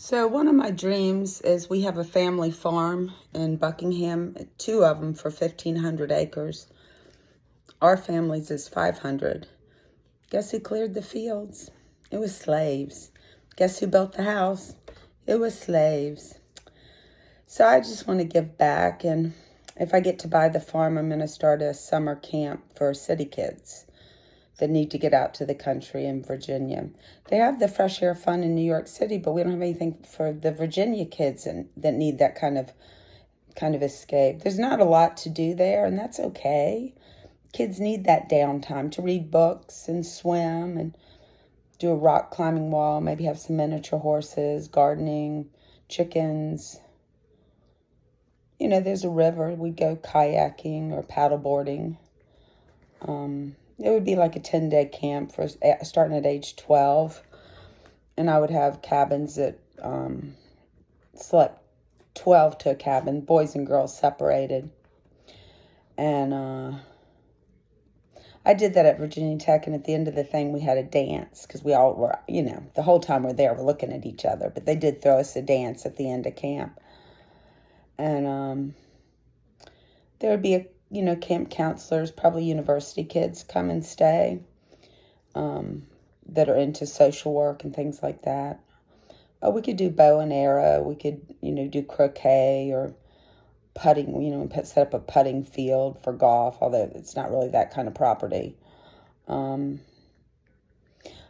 So one of my dreams is we have a family farm in Buckingham, two of them for 1,500 acres. Our family's is 500. Guess who cleared the fields? It was slaves. Guess who built the house? It was slaves. So I just want to give back, and if I get to buy the farm, I'm going to start a summer camp for city kids that need to get out to the country in Virginia. They have the Fresh Air Fund in New York City, but we don't have anything for the Virginia kids that need that kind of escape. There's not a lot to do there, and that's okay. Kids need that downtime to read books and swim and do a rock climbing wall, maybe have some miniature horses, gardening, chickens. You know, there's a river. We'd go kayaking or paddleboarding. It would be like a 10-day camp for starting at age 12. And I would have cabins that slept 12 to a cabin, boys and girls separated. And I did that at Virginia Tech, and at the end of the thing, we had a dance, because we all were, the whole time we're there, we're looking at each other. But they did throw us a dance at the end of camp. And there would be camp counselors, probably university kids come and stay that are into social work and things like that. We could do bow and arrow. We could, do croquet or putting, set up a putting field for golf, although it's not really that kind of property. I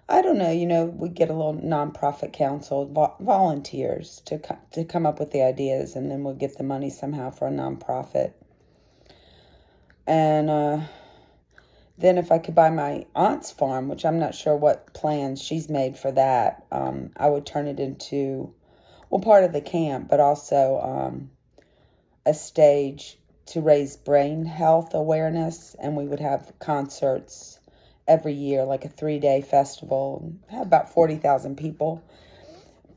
don't know, we get a little nonprofit council, volunteers to come up with the ideas, and then we'll get the money somehow for a nonprofit. And then if I could buy my aunt's farm, which I'm not sure what plans she's made for that, I would turn it into, part of the camp, but also a stage to raise brain health awareness. And we would have concerts every year, like a 3-day festival, have about 40,000 people.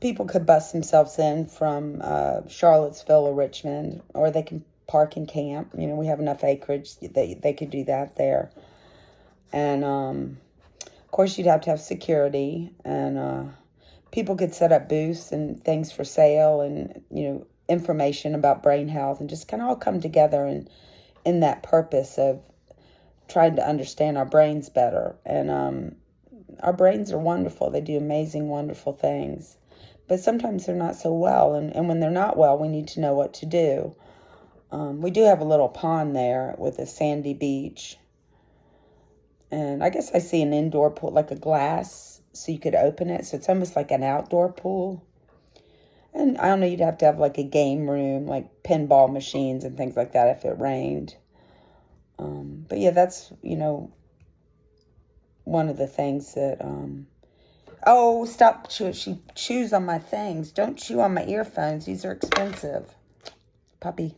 People could bus themselves in from Charlottesville or Richmond, or they can park and camp. We have enough acreage that they could do that there. And of course, you'd have to have security, and people could set up booths and things for sale, and information about brain health, and just kind of all come together in that purpose of trying to understand our brains better. And our brains are wonderful. They do amazing, wonderful things. But sometimes they're not so well. And when they're not well, we need to know what to do. We do have a little pond there with a sandy beach. And I guess I see an indoor pool, like a glass, so you could open it. So it's almost like an outdoor pool. And I don't know, you'd have to have like a game room, like pinball machines and things like that if it rained. But yeah, that's, one of the things that, stop, she chews on my things. Don't chew on my earphones. These are expensive. Puppy.